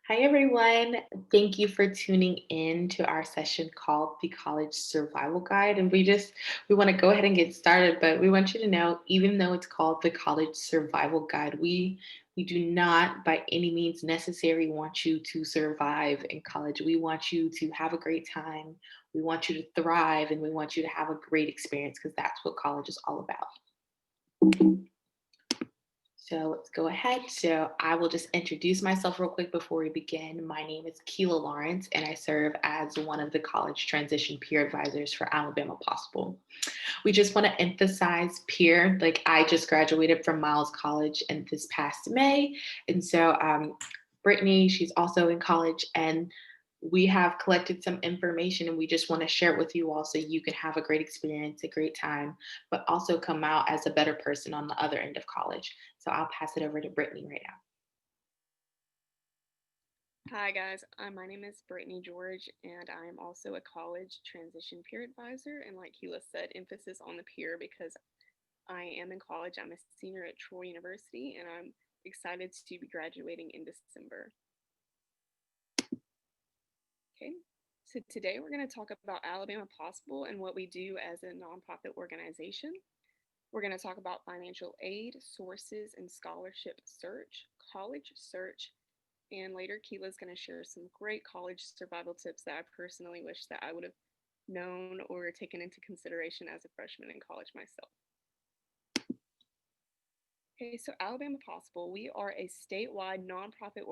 Hi, everyone. Thank you for tuning in to our session called the College Survival Guide. And we want to go ahead and get started, but we want you to know, even though it's called the College Survival Guide, we do not by any means necessary want you to survive in college. We want you to have a great time. We want you to thrive and we want you to have a great experience because that's what college is all about. So let's go ahead. So I will just introduce myself real quick before we begin. My name is Keela Lawrence, and I serve as one of the college transition peer advisors for Alabama Possible. We just want to emphasize peer. Like I just graduated from Miles College in this past May, and so Brittany, she's also in college, and we have collected some information and we just want to share it with you all so you can have a great experience, a great time, but also come out as a better person on the other end of college. So I'll pass it over to Brittany right now. Hi guys, my name is Brittany George, and I am also a college transition peer advisor. And like Keela said, emphasis on the peer because I am in college. I'm a senior at Troy University, and I'm excited to be graduating in December. Okay, so today we're going to talk about Alabama Possible and what we do as a nonprofit organization. We're going to talk about financial aid, sources, and scholarship search, college search, and later, Keela's going to share some great college survival tips that I personally wish that I would have known or taken into consideration as a freshman in college myself. Okay, so Alabama Possible, we are a statewide nonprofit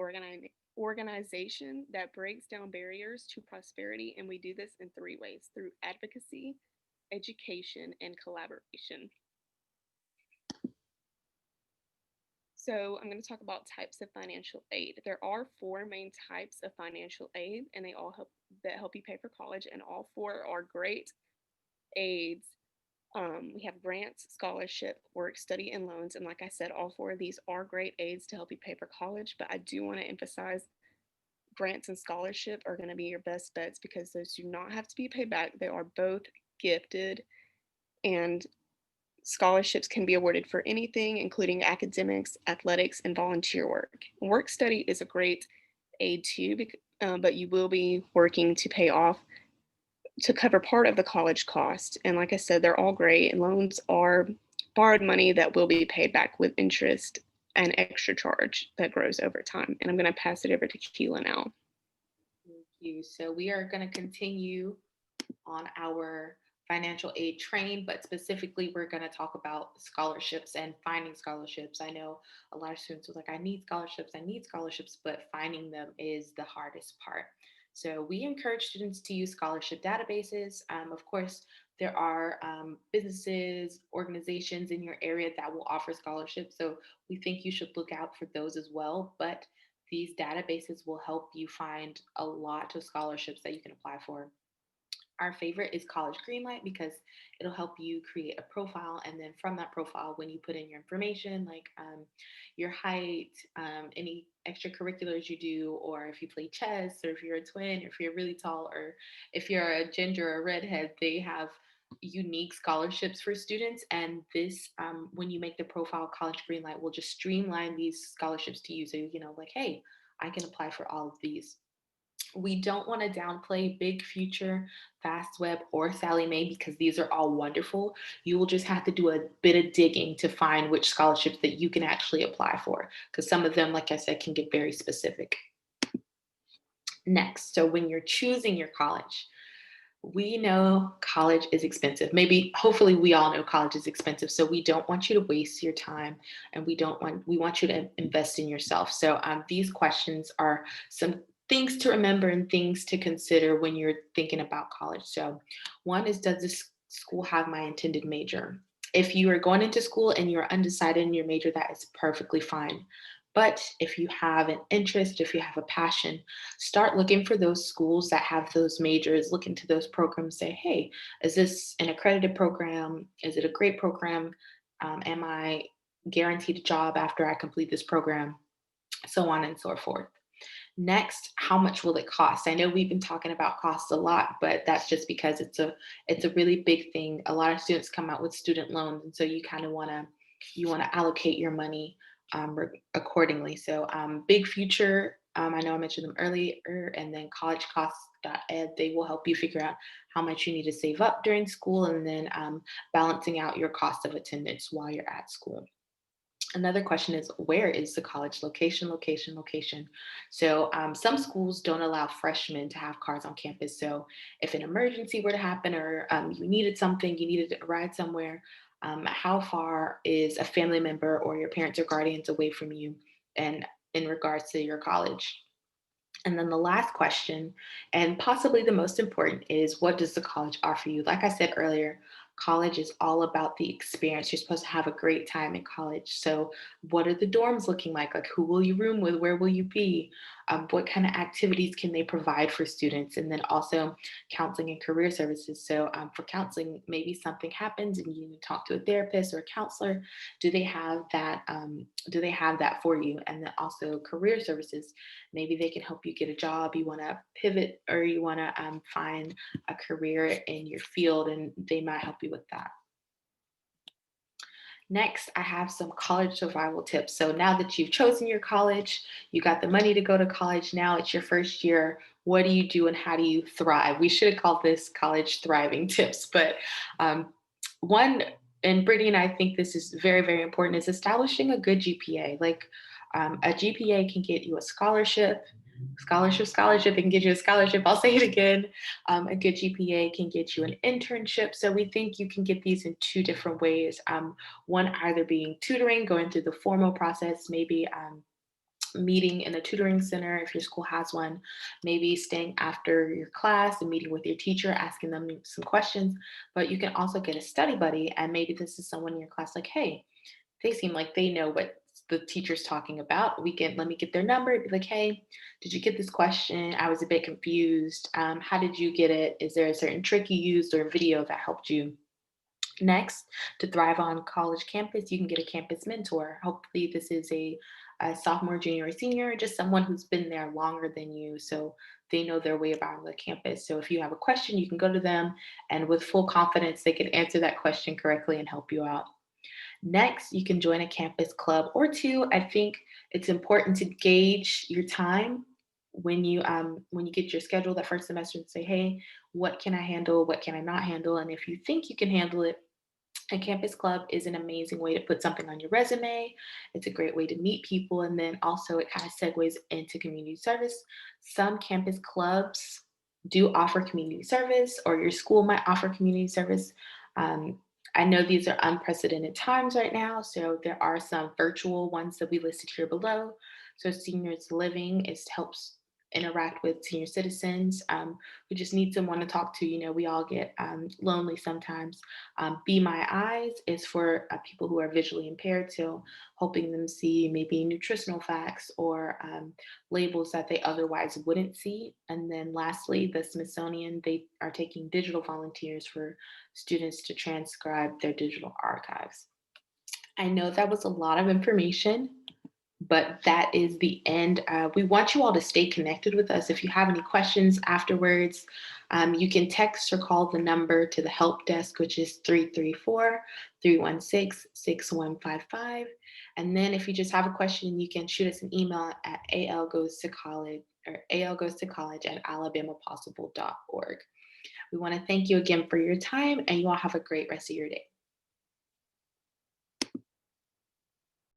organization that breaks down barriers to prosperity, and we do this in three ways through advocacy, education, and collaboration. So I'm going to talk about types of financial aid. There are four main types of financial aid, and they all help you pay for college, and all four are great aids. We have grants, scholarship, work study, and loans. And like I said, all four of these are great aids to help you pay for college. But I do want to emphasize grants and scholarship are going to be your best bets because those do not have to be paid back. They are both gifted, and scholarships can be awarded for anything, including academics, athletics, and volunteer work. Work study is a great aid too, but you will be working to pay off to cover part of the college cost. And like I said, they're all great, and loans are borrowed money that will be paid back with interest and extra charge that grows over time. And I'm going to pass it over to Keela now. Thank you. So we are going to continue on our financial aid train, but specifically, we're going to talk about scholarships and finding scholarships. I know a lot of students are like, I need scholarships, but finding them is the hardest part. So, we encourage students to use scholarship databases. Of course, there are businesses, organizations in your area that will offer scholarships. So, we think you should look out for those as well. But these databases will help you find a lot of scholarships that you can apply for. Our favorite is College Greenlight because it'll help you create a profile. And then from that profile, when you put in your information, like your height, any extracurriculars you do, or if you play chess, or if you're a twin, or if you're really tall, or if you're a ginger or a redhead, they have unique scholarships for students. And this, when you make the profile, College Greenlight will just streamline these scholarships to you. So, like, hey, I can apply for all of these. We don't want to downplay Big Future, FastWeb, or Sally Mae because these are all wonderful. You will just have to do a bit of digging to find which scholarships that you can actually apply for because some of them, like I said, can get very specific. Next, so when you're choosing your college, we know college is expensive. Maybe, hopefully, we all know college is expensive. So we don't want you to waste your time, and we want you to invest in yourself. So these questions are some things to remember and things to consider when you're thinking about college. So, one is, does this school have my intended major? If you are going into school and you're undecided in your major, that is perfectly fine. But if you have an interest, if you have a passion, start looking for those schools that have those majors, look into those programs, say, hey, is this an accredited program? Is it a great program? Am I guaranteed a job after I complete this program? So on and so forth. Next, how much will it cost? I know we've been talking about costs a lot, but that's just because it's a really big thing. A lot of students come out with student loans, and so you want to allocate your money accordingly. So, Big Future. I know I mentioned them earlier, and then collegecosts.ed. They will help you figure out how much you need to save up during school, and then balancing out your cost of attendance while you're at school. Another question is, where is the college location? Location, location. So some schools don't allow freshmen to have cars on campus. So if an emergency were to happen, or you needed something, you needed a ride somewhere, how far is a family member or your parents or guardians away from you, and in regards to your college? And then the last question, and possibly the most important, is what does the college offer you? Like I said earlier, college is all about the experience. You're supposed to have a great time in college. So, what are the dorms looking like? Like, who will you room with? Where will you be? What kind of activities can they provide for students? And then also counseling and career services. So, for counseling, maybe something happens and you need to talk to a therapist or a counselor. Do they have that? Do they have that for you? And then also career services. Maybe they can help you get a job, you want to pivot, or you want to find a career in your field, and they might help you with that. Next, I have some college survival tips. So now that you've chosen your college, you got the money to go to college, now it's your first year. What do you do and how do you thrive? We should have called this college thriving tips, but um, one, and Brittany and I think this is very, very important, is establishing a good GPA. Like a GPA can get you a scholarship, scholarship. It can get you a scholarship. I'll say it again. A good GPA can get you an internship. So we think you can get these in two different ways. One either being tutoring, going through the formal process, maybe meeting in a tutoring center if your school has one, maybe staying after your class and meeting with your teacher, asking them some questions. But you can also get a study buddy, and maybe this is someone in your class like, hey, they seem like they know what the teacher's talking about. We can let me get their number. Be like, hey, did you get this question? I was a bit confused. How did you get it? Is there a certain trick you used or a video that helped you? Next, to thrive on college campus, you can get a campus mentor. Hopefully, this is a sophomore, junior, or senior, just someone who's been there longer than you. So they know their way around the campus. So if you have a question, you can go to them, and with full confidence, they can answer that question correctly and help you out. Next, you can join a campus club or two. I think it's important to gauge your time when you get your schedule that first semester and say, hey, what can I handle? What can I not handle? And if you think you can handle it, a campus club is an amazing way to put something on your resume. It's a great way to meet people. And then also, it kind of segues into community service. Some campus clubs do offer community service, or your school might offer community service. Um, I know these are unprecedented times right now, so there are some virtual ones that we listed here below. So, seniors living is helps interact with senior citizens who just need someone to talk to. We all get lonely sometimes. Be My Eyes is for people who are visually impaired, so helping them see maybe nutritional facts or labels that they otherwise wouldn't see. And then lastly, the Smithsonian, they are taking digital volunteers for students to transcribe their digital archives. I know that was a lot of information, but that is the end. We want you all to stay connected with us. If you have any questions afterwards, you can text or call the number to the help desk, which is 334-316-6155. And then if you just have a question, you can shoot us an email at algoes2college@alabamapossible.org. We want to thank you again for your time, and you all have a great rest of your day.